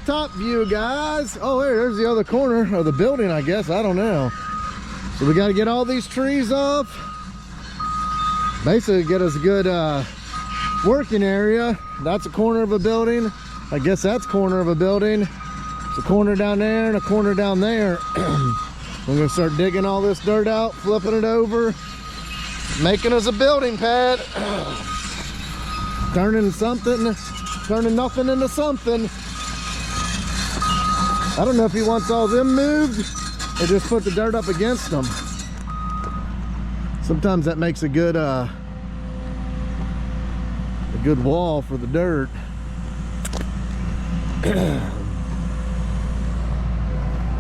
top view, guys. Oh, there's the other corner of the building, I guess. I don't know. So we got to get all these trees off. Basically get us a good working area. That's a corner of a building. I guess that's corner of a building. It's a corner down there and a corner down there. We're gonna start digging all this dirt out, flipping it over, making us a building pad. Turning nothing into something. I don't know if he wants all them moved or just put the dirt up against them. Sometimes that makes a good wall for the dirt.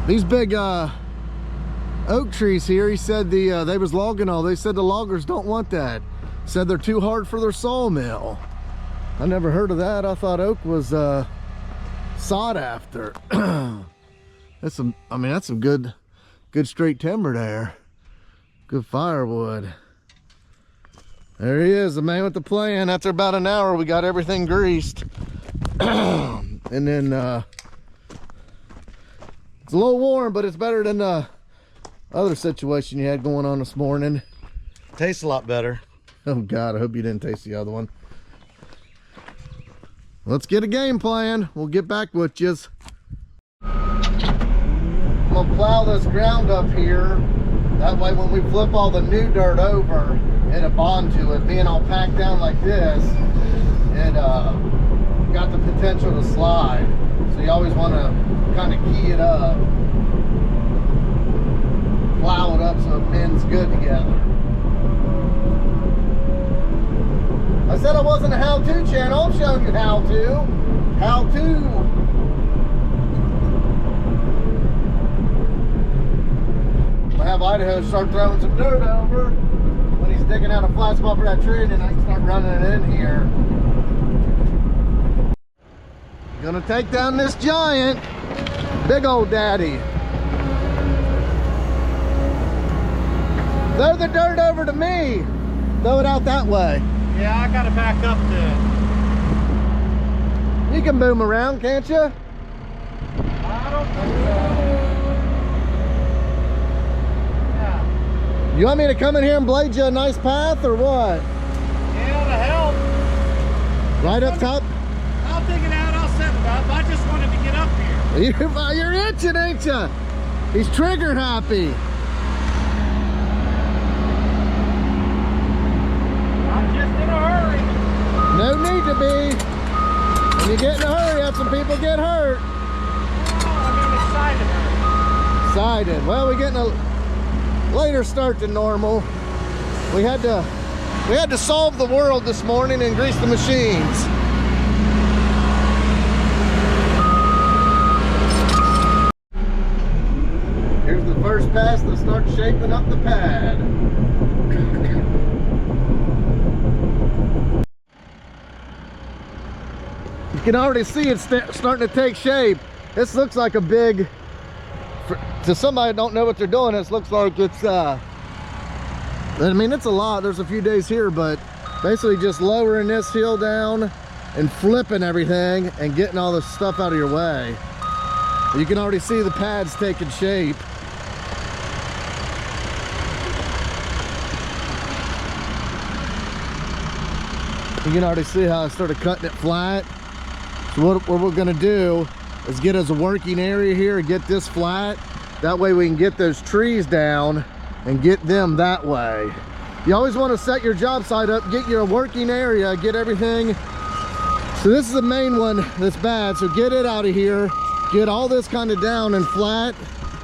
These big oak trees here, he said they was logging all. They said the loggers don't want that. Said they're too hard for their sawmill. I never heard of that. I thought oak was sought after. That's some, I mean, that's some good straight timber there. Good firewood. There he is, the man with the plan. After about an hour, we got everything greased. And then it's a little warm, but it's better than the other situation you had going on this morning. Tastes a lot better. Oh God, I hope you didn't taste the other one. Let's get a game plan. We'll get back with you. I'm gonna plow this ground up here. That way when we flip all the new dirt over, it'll bond to it. Being all packed down like this, it got the potential to slide. So you always want to kind of key it up. Plow it up so it bends good together. I said I wasn't a how-to channel. I'm showing you how-to. How-to. I'll have Idaho start throwing some dirt over when he's digging out a flat spot for that tree, and then I can start running it in here. Gonna take down this giant, big old daddy. Throw the dirt over to me. Throw it out that way. Yeah, I gotta back up to it. You can boom around, can't you? I don't think so. Yeah. You want me to come in here and blade you a nice path or what? Yeah, to help. Right up top? I'll dig it out, I'll set it up. I just wanted to get up here. You're itching, ain't you? He's trigger happy. No need to be. When you get in a hurry, have some people get hurt. Oh, I mean, excited. Excited. Well, we're getting a later start than normal. We had to solve the world this morning and grease the machines. Here's the first pass to start shaping up the pad. You can already see it's starting to take shape. This looks like a big, to somebody that don't know what they're doing, this looks like it's, I mean, it's a lot. There's a few days here, but basically just lowering this hill down and flipping everything and getting all this stuff out of your way. You can already see the pads taking shape. You can already see how I started cutting it flat. So what we're gonna do is get us a working area here and get this flat. That way we can get those trees down and get them that way. You always want to set your job site up, get your working area, get everything. So this is the main one that's bad, so get it out of here. Get all this kind of down and flat.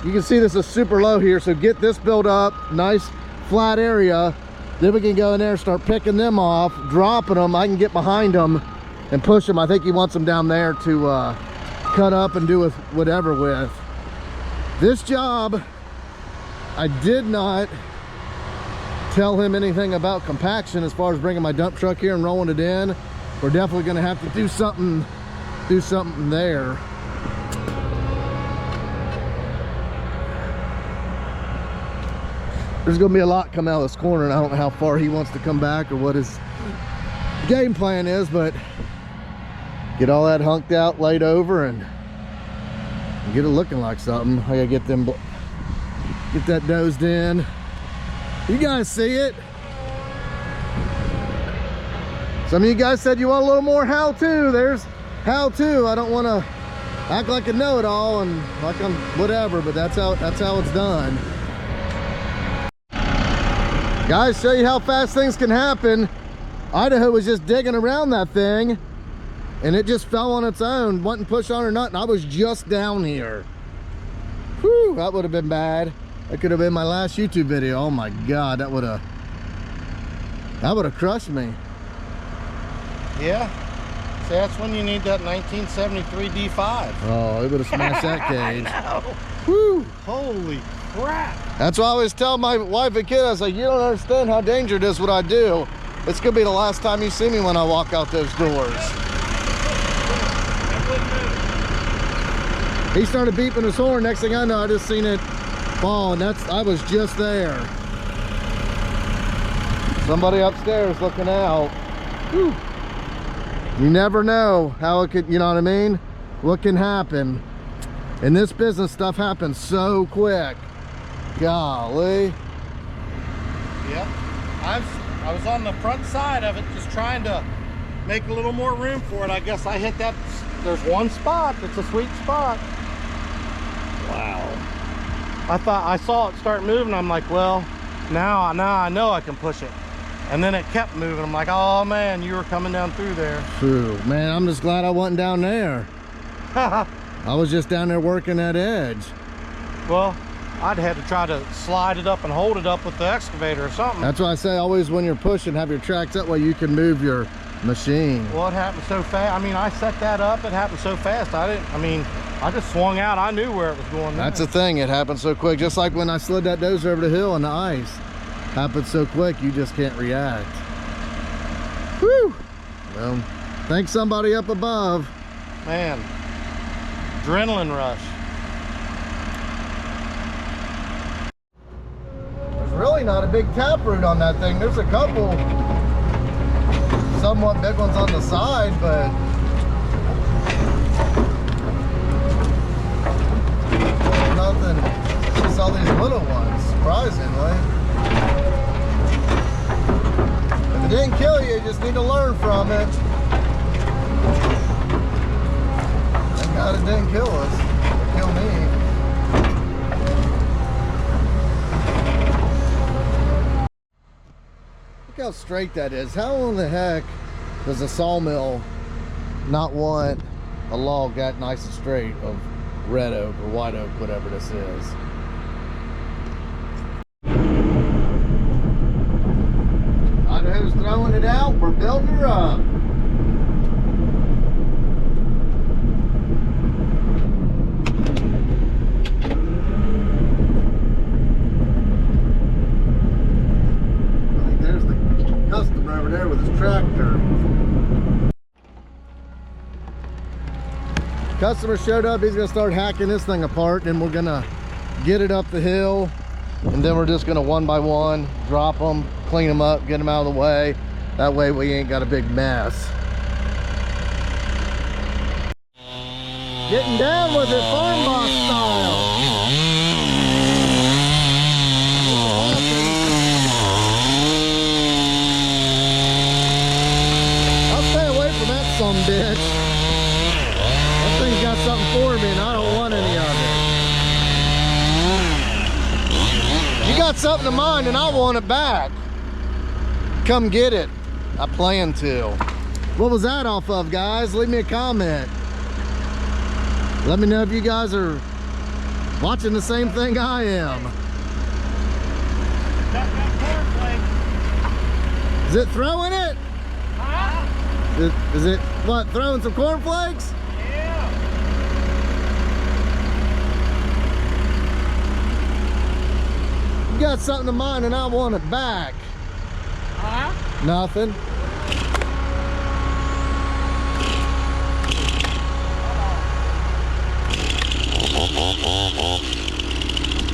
You can see this is super low here, so get this built up, nice flat area. Then we can go in there and start picking them off, dropping them. I can get behind them and push them. I think he wants them down there to cut up and do with whatever with. This job, I did not tell him anything about compaction as far as bringing my dump truck here and rolling it in. We're definitely gonna have to do something there. There's gonna be a lot come out of this corner, and I don't know how far he wants to come back or what his game plan is, but get all that hunked out, laid over, and Get it looking like something. I gotta get that dozed in. You guys see it? Some of you guys said you want a little more how-to. There's how-to. I don't want to act like a know-it-all and like I'm whatever, but that's how it's done. Guys, show you how fast things can happen. Idaho was just digging around that thing and it just fell on its own. Wasn't pushed on or nothing. I was just down here. Whew, that would have been bad. That could have been my last YouTube video. Oh my God, that would have crushed me. Yeah. See, that's when you need that 1973 D5. Oh, it would have smashed that cage. I know. Whew. Holy crap. That's why I always tell my wife and kid, I was like, you don't understand how dangerous it is what I do. It's gonna be the last time you see me when I walk out those doors. He started beeping his horn. Next thing I know, I just seen it fall, and I was just there. Somebody upstairs looking out. Whew. You never know how it could, you know what I mean? What can happen. In this business, stuff happens so quick. Golly. Yep. I was on the front side of it, just trying to make a little more room for it. I guess I hit that. There's one spot that's a sweet spot. Wow. I saw it start moving. I'm like, well, now I know I can push it. And then it kept moving. I'm like, oh man, you were coming down through there. Phew, man, I'm just glad I wasn't down there. I was just down there working that edge. Well, I'd had to try to slide it up and hold it up with the excavator or something. That's why I say always when you're pushing, have your tracks that way you can move your machine. Well, it happened so fast. I mean, I set that up. It happened so fast. I just swung out. I knew where it was going. That's the thing. It happened so quick. Just like when I slid that dozer over the hill on the ice. Happened so quick, you just can't react. Whew. Well, thank somebody up above. Man, adrenaline rush. There's really not a big taproot on that thing. There's a couple somewhat big ones on the side, but nothing. Just all these little ones, surprisingly. If it didn't kill you, you just need to learn from it. Thank God it didn't kill us. It killed me. Look how straight that is. How in the heck does a sawmill not want a log that nice and straight of red oak or white oak, whatever this is? Idaho's throwing it out. We're building her up. I think there's the customer over there with his tractor. Customer showed up. He's gonna start hacking this thing apart, and we're gonna get it up the hill, and then we're just gonna one by one drop them, clean them up, get them out of the way. That way we ain't got a big mess. Getting down with it, farm box style. I'll stay away from that sumbitch. That thing's got something for me and I don't want any of it. You got something of mine and I want it back. Come get it. I plan to. What was that off of, guys? Leave me a comment. Let me know if you guys are watching the same thing I am. Is it throwing it? Huh? Is it what, throwing some cornflakes? Yeah. You got something of mine and I want it back. Huh? Nothing.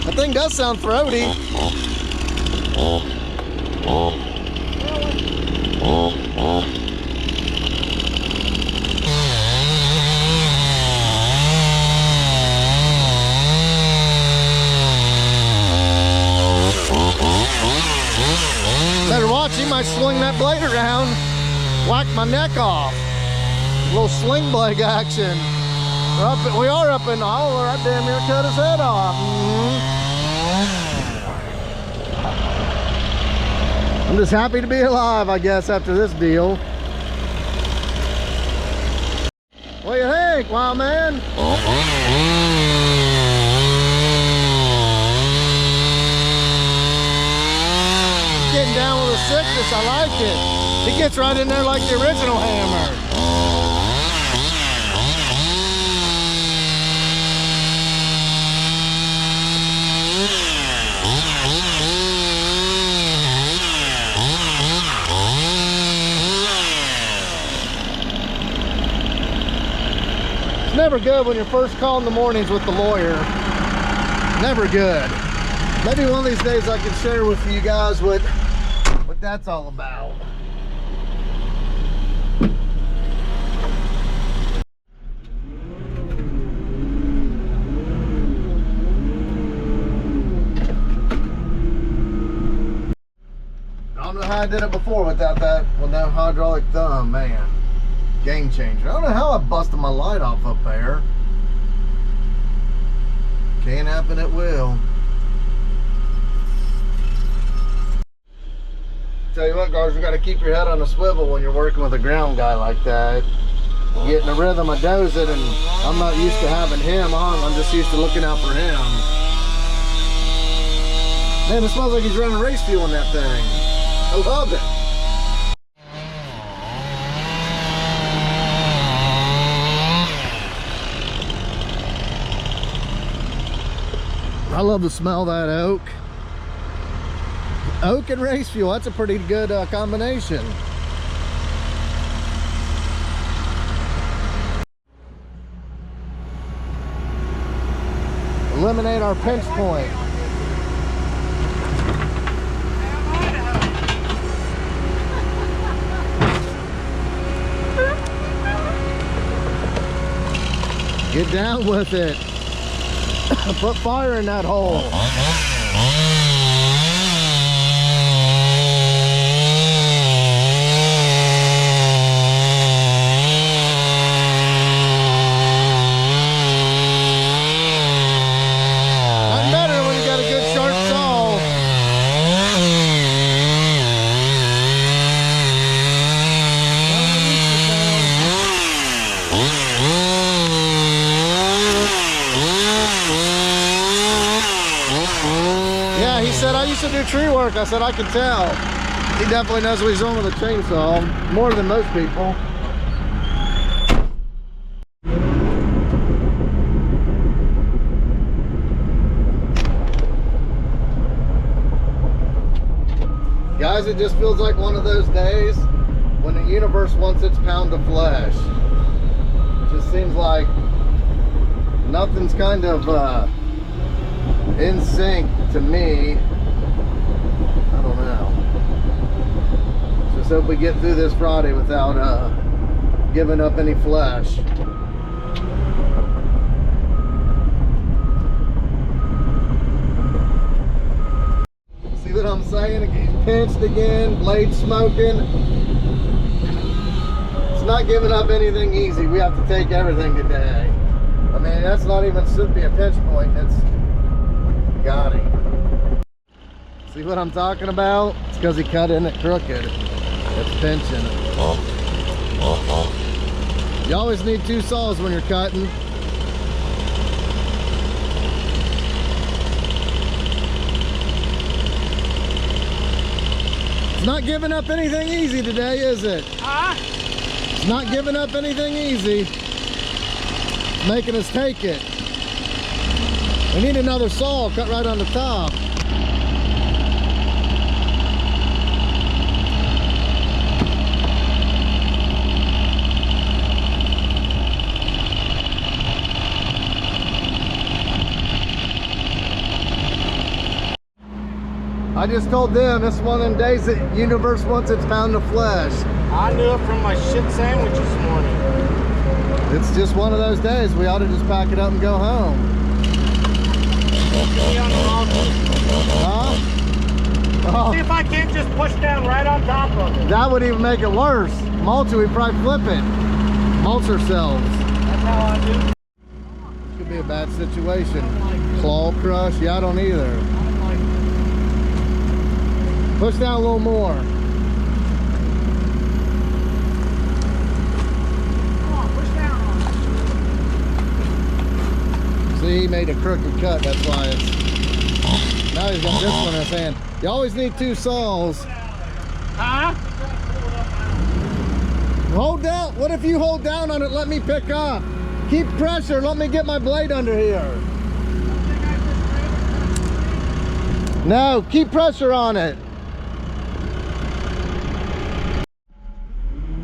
That thing does sound throaty. watch, he might swing that blade around, whack my neck off. A little sling blade action. We are up in the hole. I damn near cut his head off. I'm just happy to be alive, I guess, after this deal. What do you think, wild man? Getting down with the sickness, I like it. He gets right in there like the original hammer. It's never good when you're first calling the mornings with the lawyer. Never good. Maybe one of these days I can share with you guys what that's all about. I don't know how I did it before without that hydraulic thumb, man. Game changer. I don't know how I busted my light off up there. Can't happen at will. Tell you what, guys, you got to keep your head on a swivel when you're working with a ground guy like that. You get in the rhythm of dozing, and I'm not used to having him on. I'm just used to looking out for him. Man, it smells like he's running race fuel in that thing. I love it. I love the smell of that oak. Oak and race fuel, that's a pretty good combination. Eliminate our pinch point. Get down with it. Put fire in that hole. Nothing better when you got a good sharp saw. Yeah, he said, I used to do tree work. I said, I can tell. He definitely knows what he's doing with a chainsaw, more than most people. Guys, it just feels like one of those days when the universe wants its pound of flesh. It just seems like nothing's kind of in sync to me. I don't know. Just hope we get through this Friday without giving up any flesh. See what I'm saying? He's pinched again, blade smoking. It's not giving up anything easy. We have to take everything today. I mean, that's not even should be a pinch point. That's got him. See what I'm talking about? It's because he cut in it crooked. It's pinching. You always need two saws when you're cutting. It's not giving up anything easy today, is it? It's not giving up anything easy. It's making us take it. We need another saw cut right on the top. I just told them this is one of them days that the universe wants its pound of flesh. I knew it from my shit sandwich this morning. It's just one of those days. We ought to just pack it up and go home. Huh? Oh. See if I can't just push down right on top of it. That would even make it worse. Mulch, we'd probably flip it. Mulch ourselves. That's how I do. This could be a bad situation. Claw crush? Yeah, I don't either. Push down a little more. See, he made a crooked cut, that's why it's... Now he's got this one in his hand. You always need two saws. Huh? Hold down. What if you hold down on it, let me pick up? Keep pressure, let me get my blade under here. No, keep pressure on it.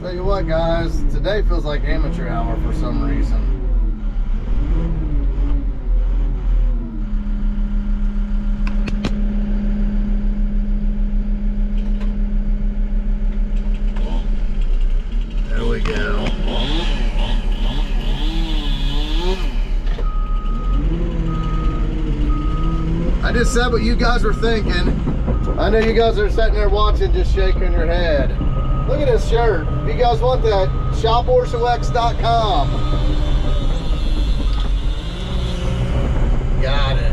Tell you what, guys, today feels like amateur hour for some reason. There we go. I just said what you guys were thinking. I know you guys are sitting there watching, just shaking your head. Look at this shirt. If you guys want that, shoporschellx.com. Got it.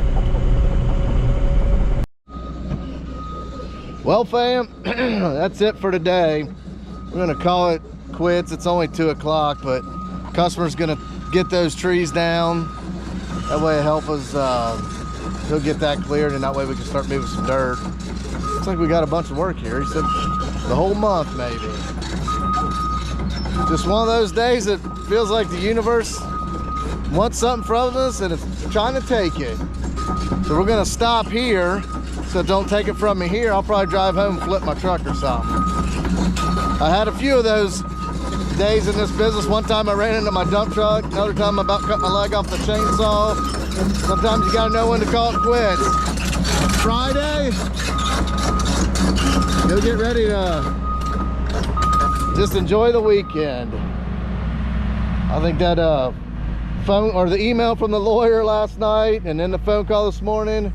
Well, fam, that's it for today. We're gonna call it quits. It's only 2 o'clock, but customer's gonna get those trees down. That way it help us, he'll get that cleared, and that way we can start moving some dirt. Looks like we got a bunch of work here. He said the whole month, maybe. Just one of those days that feels like the universe wants something from us and it's trying to take it. So we're gonna stop here, so don't take it from me here. I'll probably drive home and flip my truck or something. I had a few of those days in this business. One time I ran into my dump truck. Another time I about cut my leg off the chainsaw. Sometimes you gotta know when to call it quits. It's Friday. Go get ready to just enjoy the weekend. I think that phone or the email from the lawyer last night and then the phone call this morning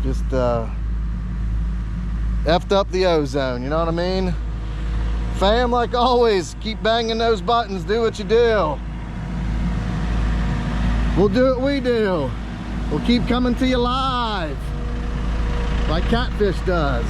just effed up the ozone, you know what I mean? Fam, like always, keep banging those buttons, do what you do. We'll do what we do. We'll keep coming to you live, like Catfish does.